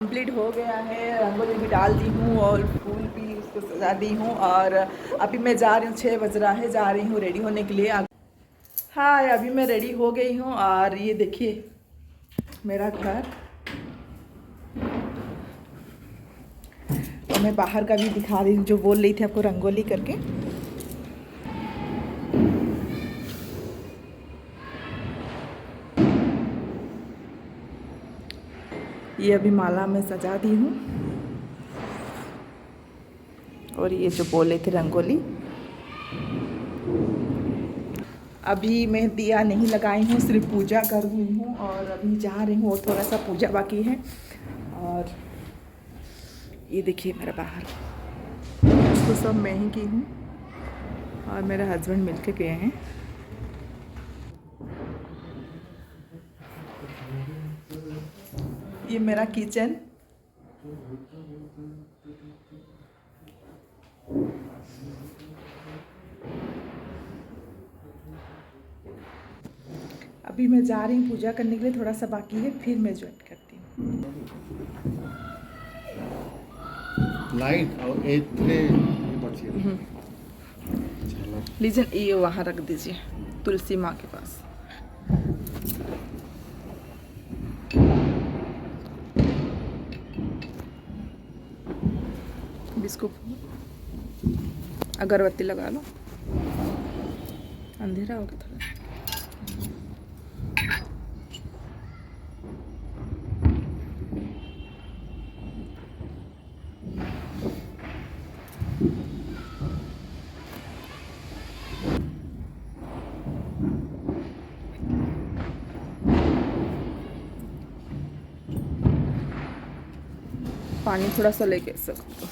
Complete हो गया है। रंगोली भी डाल दी हूँ और फूल भी उसको सजा दी हूँ और अभी मैं जा रही हूँ, 6 बज रहा है, जा रही हूँ रेडी होने के लिए। हाँ, अभी मैं रेडी हो गई हूँ और ये देखिए मेरा घर। और मैं बाहर का भी दिखा रही हूँ, जो बोल रही थी आपको रंगोली करके। ये अभी माला में सजा दी हूँ और ये जो बोले थे रंगोली। अभी मैं दिया नहीं लगाई हूँ, सिर्फ पूजा कर रही हूँ और अभी जा रही हूँ और थोड़ा सा पूजा बाकी है। और ये देखिए मेरा बाहर, तो सब मैं ही की हूँ और मेरे हस्बैंड मिलके गए हैं। ये मेरा किचन। अभी मैं जा रही हूँ पूजा करने के लिए, थोड़ा सा बाकी है, फिर मैं ज्वाइन करती हूँ। लाइट और लीजिए, ये वहाँ रख दीजिए तुलसी माँ के पास। इसको अगरबत्ती लगा लो, अंधेरा हो गया थोड़ा। पानी थोड़ा सा लेके सकते हो।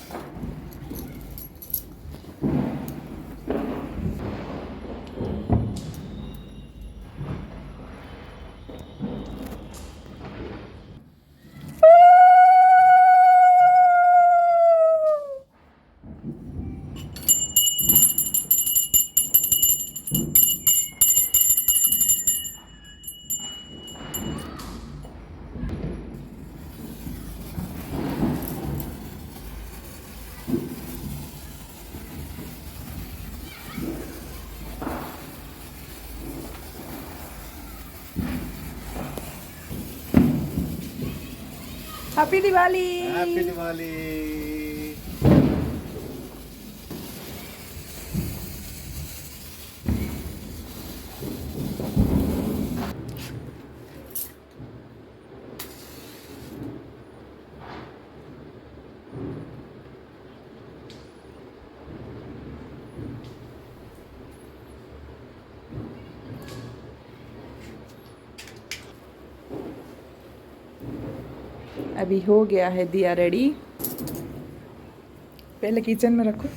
हैप्पी दिवाली। हैप्पी दिवाली। अभी हो गया है दिया रेडी। पहले किचन में रखो।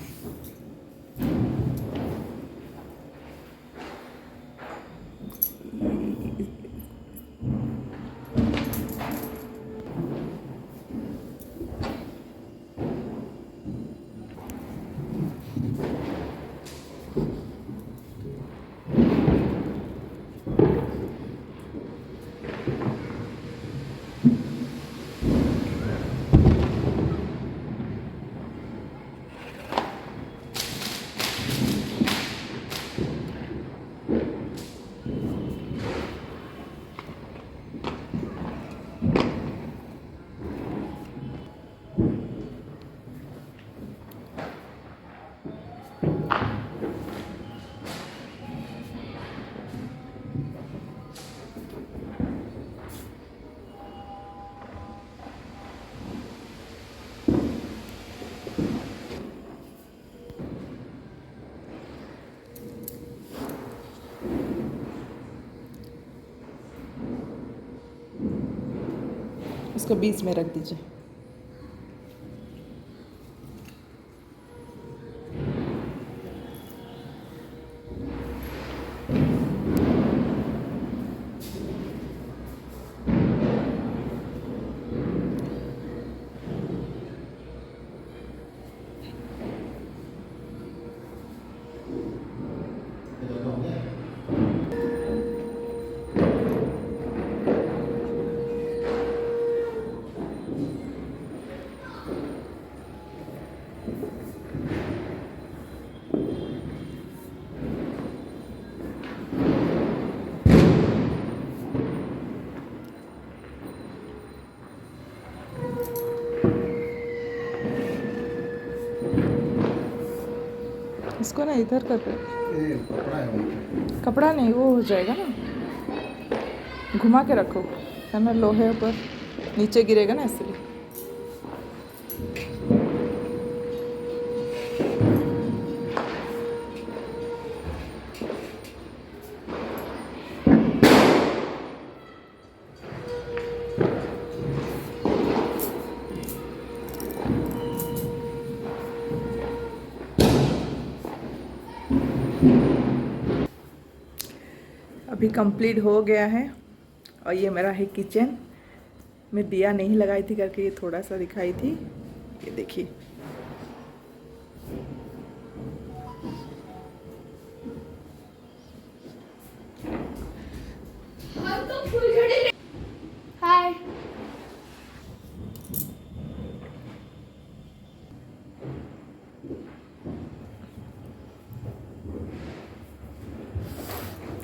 इसको बीच में रख दीजिए। इसको ना इधर कर दे। ये कपड़ा है उनका। कपड़ा नहीं, वो हो जाएगा ना, घुमा के रखो है ना, लोहे पर नीचे गिरेगा ना इसलिए। अभी कंप्लीट हो गया है और ये मेरा है किचन। मैं दिया नहीं लगाई थी करके ये थोड़ा सा दिखाई थी, ये देखिए। हाय।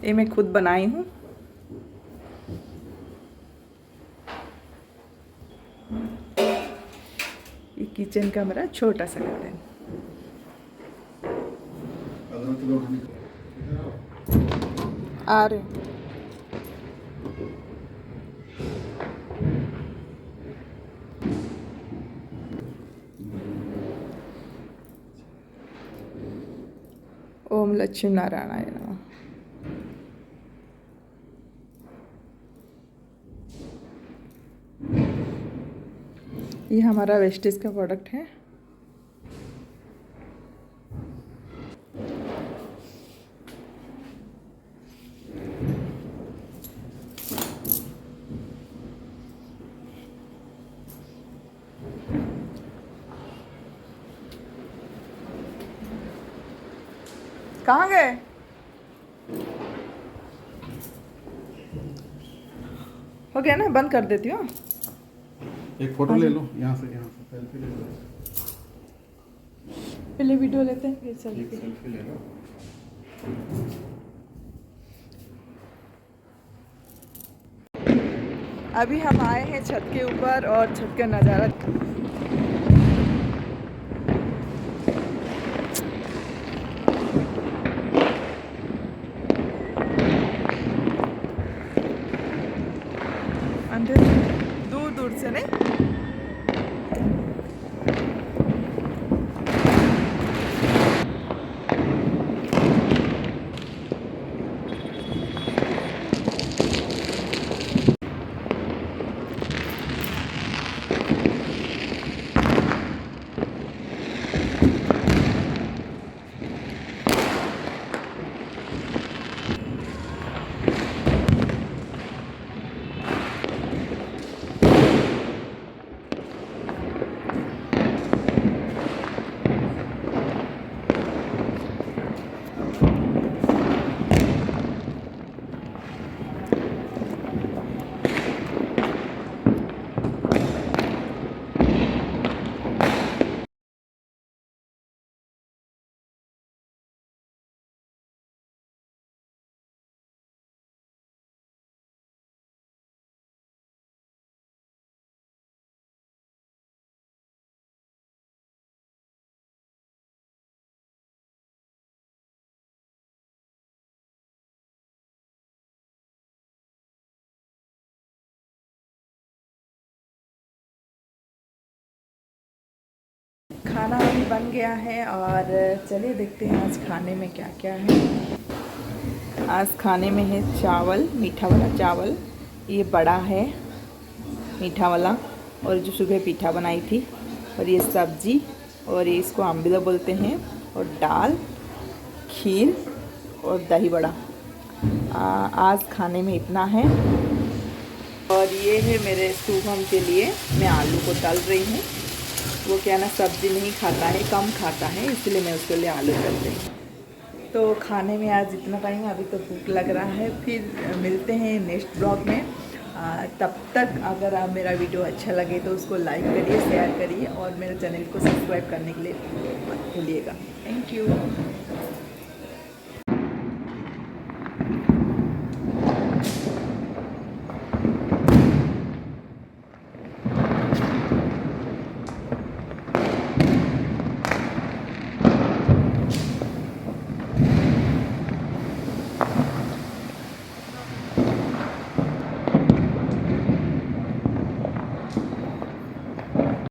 ये मैं खुद बनाई हूँ। ये किचन का मेरा छोटा सा गार्डन। आ रहे ओम लक्ष्मी नारायणाय नमः। ये हमारा वेस्टेज का प्रोडक्ट है। कहाँ गए? हो गया ना, बंद कर देती हूँ। एक फोटो ले लो यहाँ से सेल्फी ले लो। पहले वीडियो लेते हैं फिर एक सेल्फी। सेल्फी ले लो। अभी हम आए हैं छत के ऊपर और छत का नज़ारा। अंदर दूर दूर से नहीं, खाना अभी बन गया है और चलिए देखते हैं आज खाने में क्या क्या है। आज खाने में है चावल, मीठा वाला चावल, ये बड़ा है मीठा वाला, और जो सुबह पीठा बनाई थी, और ये सब्जी, और ये इसको आम्बिला बोलते हैं, और दाल, खीर और दही बड़ा। आज खाने में इतना है। और ये है मेरे शुभम के लिए, मैं आलू को तल रही हूँ। वो क्या ना सब्ज़ी नहीं खाता है, कम खाता है, इसलिए मैं उसके लिए आलू तल रही हूँ। तो खाने में आज इतना टाइम, अभी तो भूख लग रहा है। फिर मिलते हैं नेक्स्ट ब्लॉग में। तब तक अगर आप मेरा वीडियो अच्छा लगे तो उसको लाइक करिए, शेयर करिए और मेरे चैनल को सब्सक्राइब करने के लिए मत भूलिएगा। Thank you.